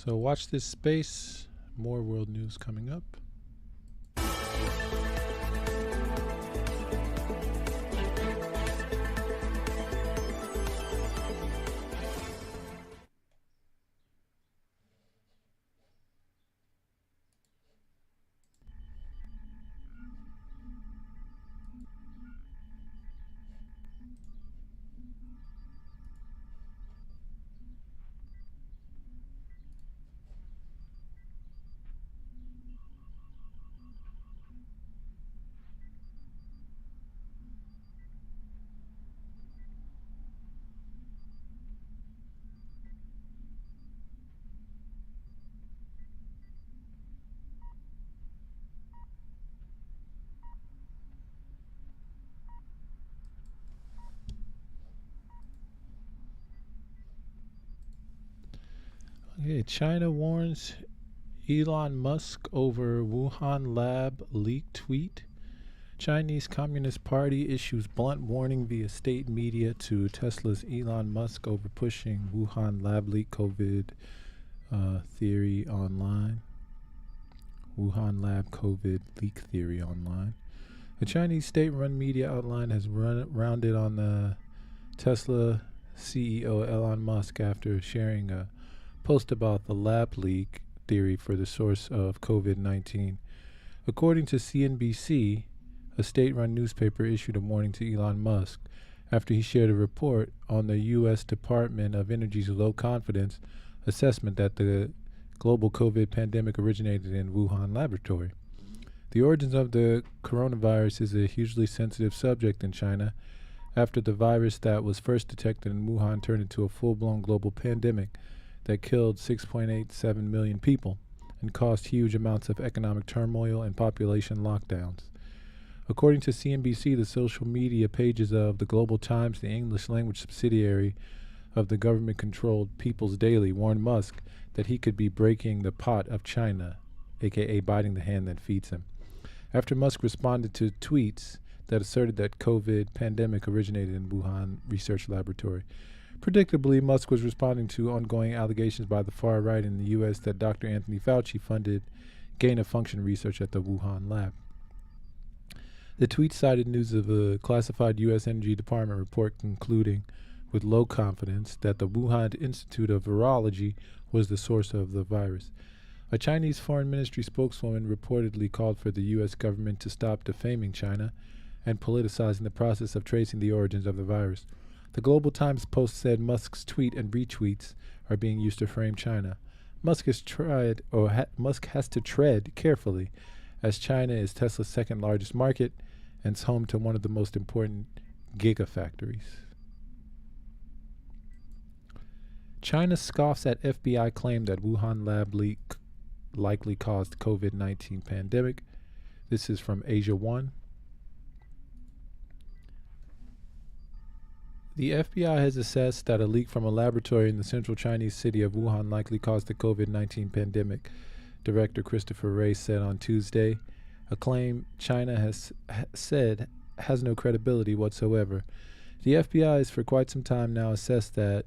So watch this space. More world news coming up. Okay, China warns Elon Musk over Wuhan lab leak tweet. Chinese Communist Party issues blunt warning via state media to Tesla's Elon Musk over pushing Wuhan lab leak COVID theory online. Wuhan lab COVID leak theory online. The Chinese state-run media outline has rounded on the Tesla CEO Elon Musk after sharing a post about the lab leak theory for the source of COVID-19. According to CNBC, a state-run newspaper issued a warning to Elon Musk after he shared a report on the U.S. Department of Energy's low confidence assessment that the global COVID pandemic originated in Wuhan laboratory. The origins of the coronavirus is a hugely sensitive subject in China after the virus that was first detected in Wuhan turned into a full-blown global pandemic that killed 6.87 million people and caused huge amounts of economic turmoil and population lockdowns. According to CNBC, the social media pages of the Global Times, the English language subsidiary of the government-controlled People's Daily, warned Musk that he could be breaking the pot of China, aka biting the hand that feeds him. After Musk responded to tweets that asserted that COVID pandemic originated in Wuhan research laboratory. Predictably, Musk was responding to ongoing allegations by the far right in the U.S. that Dr. Anthony Fauci funded gain-of-function research at the Wuhan lab. The tweet cited news of a classified U.S. Energy Department report concluding, with low confidence, that the Wuhan Institute of Virology was the source of the virus. A Chinese Foreign Ministry spokeswoman reportedly called for the U.S. government to stop defaming China and politicizing the process of tracing the origins of the virus. The Global Times Post said Musk's tweet and retweets are being used to frame China. Musk has to tread carefully, as China is Tesla's second largest market and is home to one of the most important gigafactories. China scoffs at FBI claim that Wuhan lab leak likely caused COVID-19 pandemic. This is from Asia One. The FBI has assessed that a leak from a laboratory in the central Chinese city of Wuhan likely caused the COVID-19 pandemic, Director Christopher Wray said on Tuesday, a claim China has said has no credibility whatsoever. The FBI has for quite some time now assessed that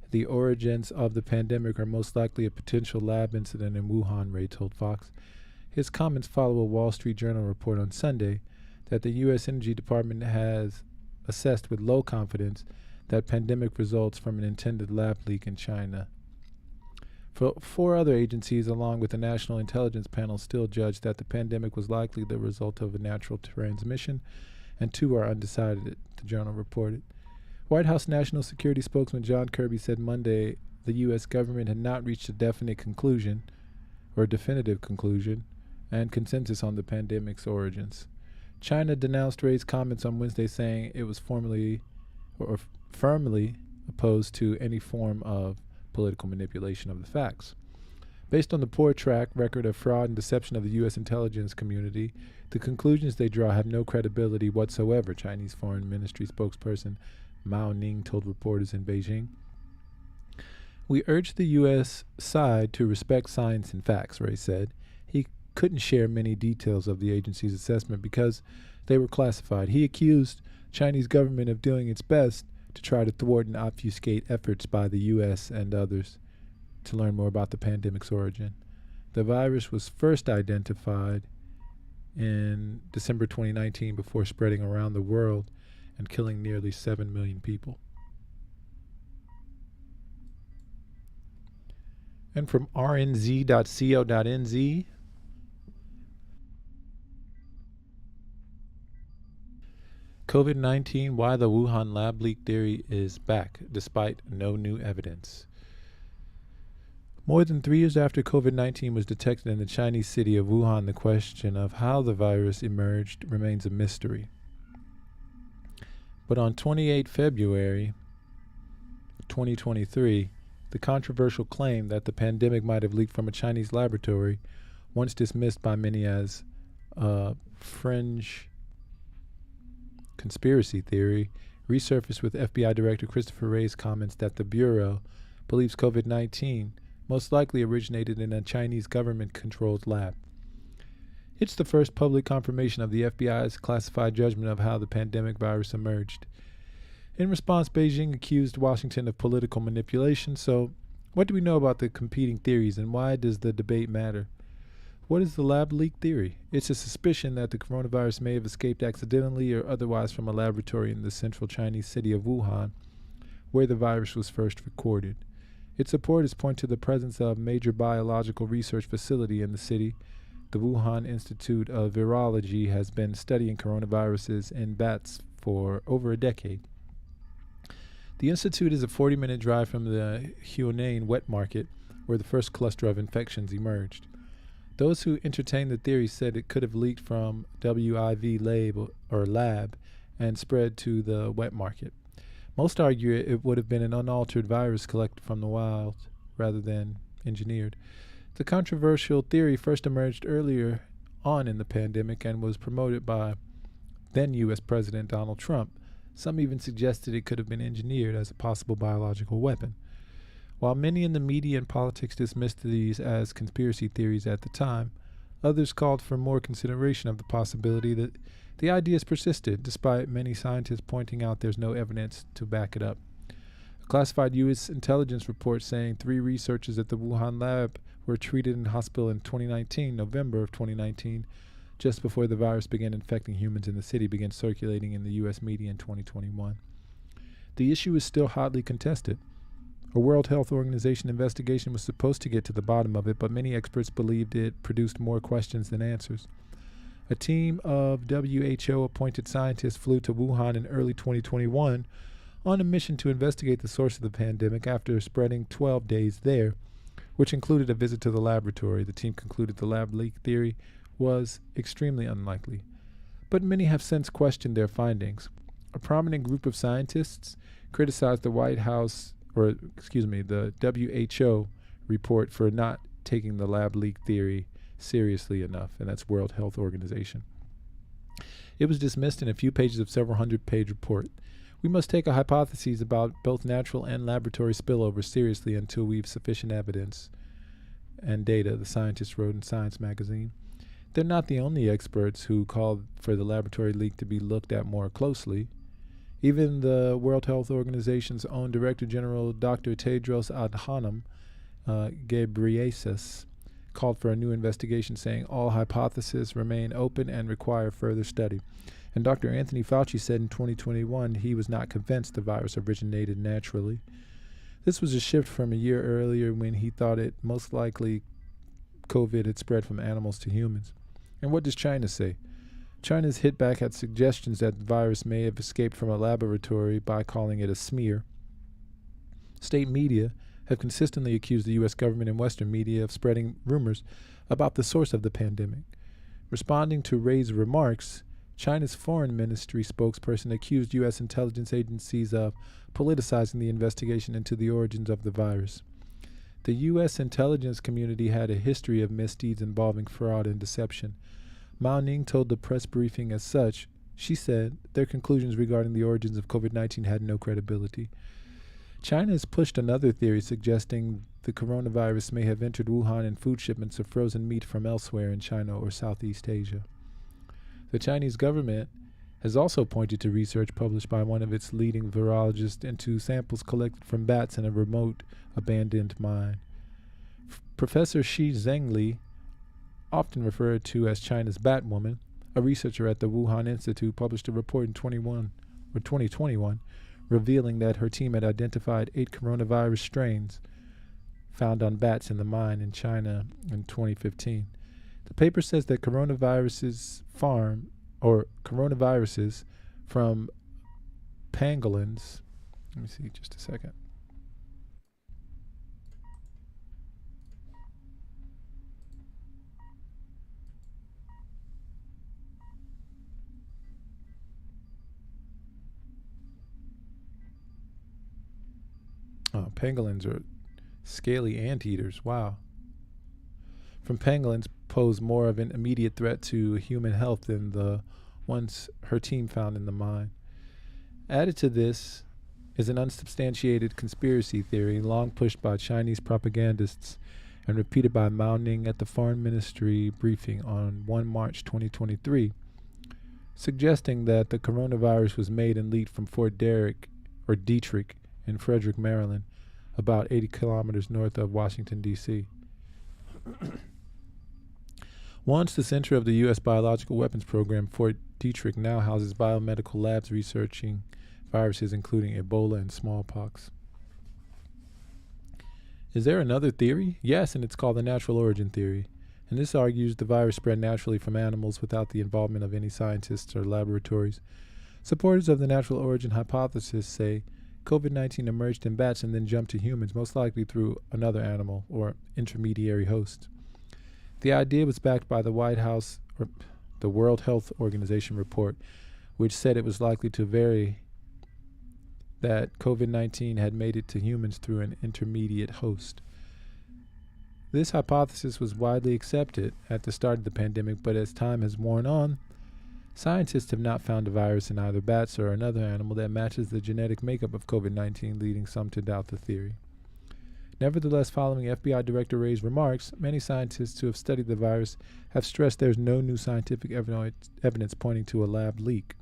the origins of the pandemic are most likely a potential lab incident in Wuhan, Wray told Fox. His comments follow a Wall Street Journal report on Sunday that the U.S. Energy Department has assessed with low confidence that pandemic results from an intended lab leak in China. Four other agencies, along with the National Intelligence Panel, still judge that the pandemic was likely the result of a natural transmission, and two are undecided, the journal reported. White House National Security spokesman John Kirby said Monday the U.S. government had not reached a definitive conclusion and consensus on the pandemic's origins. China denounced Wray's comments on Wednesday, saying it was firmly opposed to any form of political manipulation of the facts. Based on the poor track record of fraud and deception of the U.S. intelligence community, the conclusions they draw have no credibility whatsoever, Chinese Foreign Ministry spokesperson Mao Ning told reporters in Beijing. We urge the U.S. side to respect science and facts, Wray said. He couldn't share many details of the agency's assessment because they were classified. He accused Chinese government of doing its best to try to thwart and obfuscate efforts by the U.S. and others. to learn more about the pandemic's origin. The virus was first identified in December 2019 before spreading around the world and killing nearly 7 million people. And from rnz.co.nz, COVID-19, why the Wuhan lab leak theory is back despite no new evidence. More than 3 years after COVID-19 was detected in the Chinese city of Wuhan, the question of how the virus emerged remains a mystery. But on 28 February 2023, the controversial claim that the pandemic might have leaked from a Chinese laboratory, once dismissed by many as a fringe conspiracy theory, resurfaced with FBI Director Christopher Wray's comments that the Bureau believes COVID-19 most likely originated in a Chinese government-controlled lab. It's the first public confirmation of the FBI's classified judgment of how the pandemic virus emerged. In response, Beijing accused Washington of political manipulation. So, what do we know about the competing theories, and why does the debate matter? What is the lab leak theory? It's a suspicion that the coronavirus may have escaped accidentally or otherwise from a laboratory in the central Chinese city of Wuhan, where the virus was first recorded. Its supporters point to the presence of a major biological research facility in the city. The Wuhan Institute of Virology has been studying coronaviruses in bats for over a decade. The institute is a 40-minute drive from the Hunan wet market, where the first cluster of infections emerged. Those who entertained the theory said it could have leaked from lab and spread to the wet market. Most argue it would have been an unaltered virus collected from the wild rather than engineered. The controversial theory first emerged earlier on in the pandemic and was promoted by then U.S. President Donald Trump. Some even suggested it could have been engineered as a possible biological weapon. While many in the media and politics dismissed these as conspiracy theories at the time, others called for more consideration of the possibility that the ideas persisted, despite many scientists pointing out there's no evidence to back it up. A classified U.S. intelligence report saying 3 researchers at the Wuhan lab were treated in hospital in November of 2019, just before the virus began infecting humans in the city, began circulating in the U.S. media in 2021. The issue is still hotly contested. A World Health Organization investigation was supposed to get to the bottom of it, but many experts believed it produced more questions than answers. A team of WHO-appointed scientists flew to Wuhan in early 2021 on a mission to investigate the source of the pandemic after spreading 12 days there, which included a visit to the laboratory. The team concluded the lab leak theory was extremely unlikely, but many have since questioned their findings. A prominent group of scientists criticized the the WHO report for not taking the lab leak theory seriously enough, and that's World Health Organization. It was dismissed in a few pages of several hundred-page report. We must take a hypothesis about both natural and laboratory spillover seriously until we've sufficient evidence and data, the scientists wrote in Science magazine. They're not the only experts who called for the laboratory leak to be looked at more closely. Even the World Health Organization's own Director General, Dr. Tedros Adhanom Ghebreyesus, called for a new investigation, saying all hypotheses remain open and require further study. And Dr. Anthony Fauci said in 2021 he was not convinced the virus originated naturally. This was a shift from a year earlier when he thought it most likely COVID had spread from animals to humans. And what does China say? China's hit back at suggestions that the virus may have escaped from a laboratory by calling it a smear. State media have consistently accused the U.S. government and Western media of spreading rumors about the source of the pandemic. Responding to Wray's remarks, China's foreign ministry spokesperson accused U.S. intelligence agencies of politicizing the investigation into the origins of the virus. The U.S. intelligence community had a history of misdeeds involving fraud and deception. Mao Ning told the press briefing as such. She said their conclusions regarding the origins of COVID-19 had no credibility. China has pushed another theory suggesting the coronavirus may have entered Wuhan in food shipments of frozen meat from elsewhere in China or Southeast Asia. The Chinese government has also pointed to research published by one of its leading virologists into samples collected from bats in a remote, abandoned mine. Professor Shi Zhengli, often referred to as China's Batwoman, a researcher at the Wuhan Institute, published a report in 2021 revealing that her team had identified 8 coronavirus strains found on bats in the mine in China in 2015. The paper says that coronaviruses from pangolins. Let me see just a second. Oh, pangolins are scaly anteaters. Wow. From pangolins pose more of an immediate threat to human health than the ones her team found in the mine. Added to this is an unsubstantiated conspiracy theory long pushed by Chinese propagandists and repeated by Mao Ning at the Foreign Ministry briefing on 1 March 2023, suggesting that the coronavirus was made and leaked from Fort Detrick in Frederick, Maryland, about 80 kilometers north of Washington, D.C. Once the center of the U.S. biological weapons program, Fort Detrick now houses biomedical labs researching viruses including Ebola and smallpox. Is there another theory? Yes, and it's called the natural origin theory. And this argues the virus spread naturally from animals without the involvement of any scientists or laboratories. Supporters of the natural origin hypothesis say COVID-19 emerged in bats and then jumped to humans, most likely through another animal or intermediary host. The idea was backed by the the World Health Organization report, which said it was likely to vary that COVID-19 had made it to humans through an intermediate host. This hypothesis was widely accepted at the start of the pandemic, but as time has worn on, scientists have not found a virus in either bats or another animal that matches the genetic makeup of COVID-19, leading some to doubt the theory. Nevertheless, following FBI Director Wray's remarks, many scientists who have studied the virus have stressed there's no new scientific evidence pointing to a lab leak.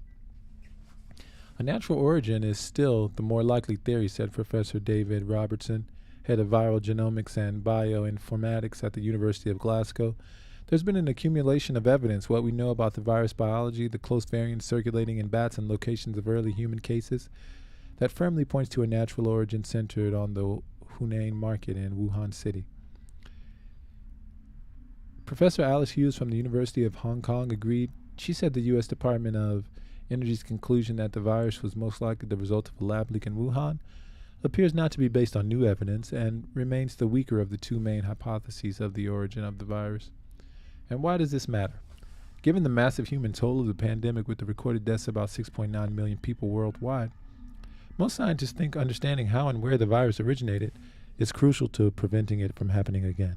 A natural origin is still the more likely theory, said Professor David Robertson, head of viral genomics and bioinformatics at the University of Glasgow. There's been an accumulation of evidence, what we know about the virus biology, the close variants circulating in bats and locations of early human cases, that firmly points to a natural origin centered on the Hunan market in Wuhan City. Professor Alice Hughes from the University of Hong Kong agreed. She said the U.S. Department of Energy's conclusion that the virus was most likely the result of a lab leak in Wuhan appears not to be based on new evidence and remains the weaker of the two main hypotheses of the origin of the virus. And why does this matter? Given the massive human toll of the pandemic with the recorded deaths of about 6.9 million people worldwide, most scientists think understanding how and where the virus originated is crucial to preventing it from happening again.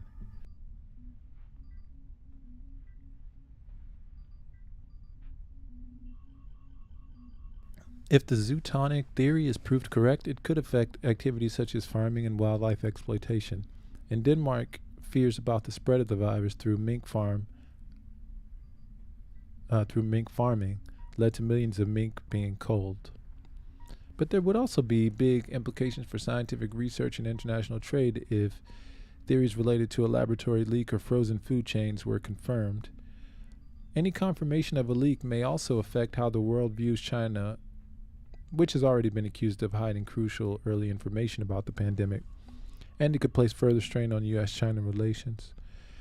If the zootonic theory is proved correct, it could affect activities such as farming and wildlife exploitation. In Denmark, fears about the spread of the virus through mink farming led to millions of mink being culled. But there would also be big implications for scientific research and international trade if theories related to a laboratory leak or frozen food chains were confirmed. Any confirmation of a leak may also affect how the world views China, which has already been accused of hiding crucial early information about the pandemic, and it could place further strain on U.S.-China relations.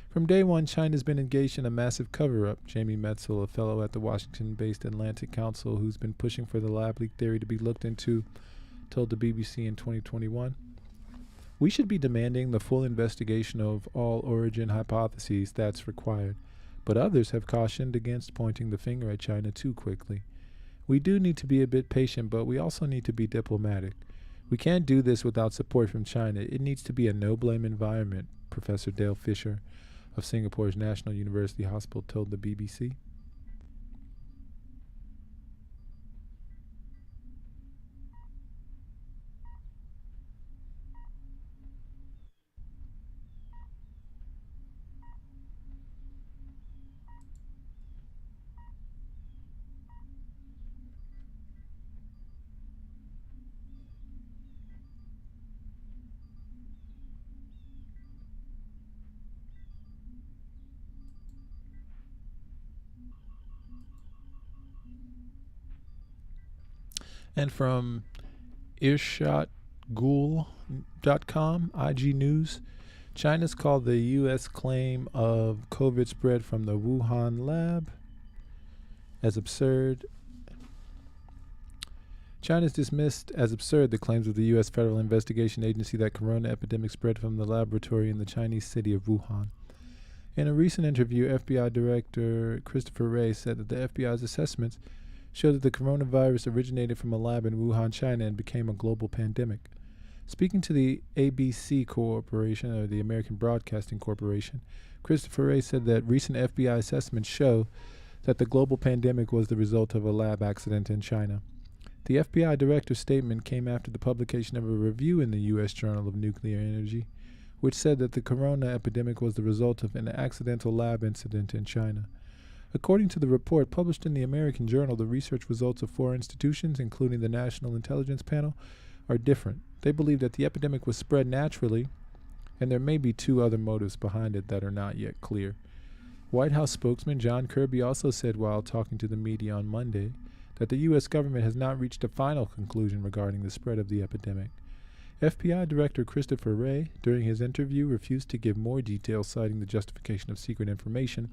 From day one, China's been engaged in a massive cover-up. Jamie Metzel, a fellow at the Washington-based Atlantic Council who's been pushing for the lab leak theory to be looked into, told the BBC in 2021, "We should be demanding the full investigation of all origin hypotheses that's required, but others have cautioned against pointing the finger at China too quickly. We do need to be a bit patient, but we also need to be diplomatic. We can't do this without support from China. It needs to be a no-blame environment," Professor Dale Fisher of Singapore's National University Hospital told the BBC. And from irshadghoul.com, IG News, China's called the U.S. claim of COVID spread from the Wuhan lab as absurd. China's dismissed as absurd the claims of the U.S. Federal Investigation Agency that corona epidemic spread from the laboratory in the Chinese city of Wuhan. In a recent interview, FBI Director Christopher Wray said that the FBI's assessments show that the coronavirus originated from a lab in Wuhan, China, and became a global pandemic. Speaking to the ABC Corporation, or the American Broadcasting Corporation, Christopher Wray said that recent FBI assessments show that the global pandemic was the result of a lab accident in China. The FBI director's statement came after the publication of a review in the U.S. Journal of Nuclear Energy, which said that the corona epidemic was the result of an accidental lab incident in China. According to the report published in the American Journal, the research results of 4 institutions, including the National Intelligence Panel, are different. They believe that the epidemic was spread naturally, and there may be 2 other motives behind it that are not yet clear. White House spokesman John Kirby also said while talking to the media on Monday that the U.S. government has not reached a final conclusion regarding the spread of the epidemic. FBI Director Christopher Wray, during his interview, refused to give more details, citing the justification of secret information,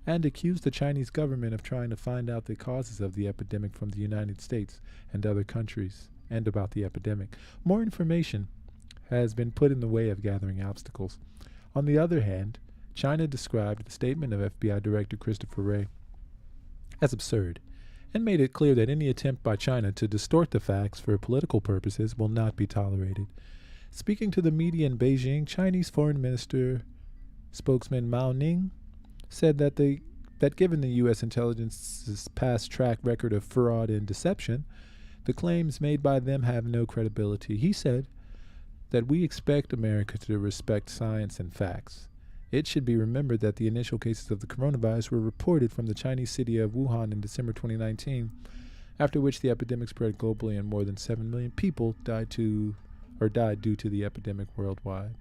and accused the Chinese government of trying to find out the causes of the epidemic from the United States and other countries, and about the epidemic. More information has been put in the way of gathering obstacles. On the other hand, China described the statement of FBI Director Christopher Wray as absurd, and made it clear that any attempt by China to distort the facts for political purposes will not be tolerated. Speaking to the media in Beijing, Chinese Foreign Minister spokesman Mao Ning said that given the U.S. intelligence's past track record of fraud and deception, the claims made by them have no credibility. He said that we expect America to respect science and facts. It should be remembered that the initial cases of the coronavirus were reported from the Chinese city of Wuhan in December 2019, after which the epidemic spread globally and more than 7 million people died due to the epidemic worldwide.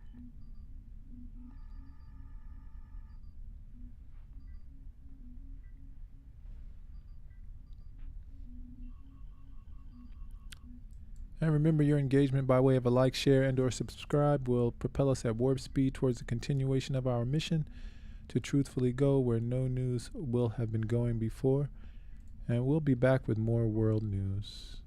And remember, your engagement by way of a like, share, and or subscribe will propel us at warp speed towards the continuation of our mission to truthfully go where no news will have been going before. And we'll be back with more world news.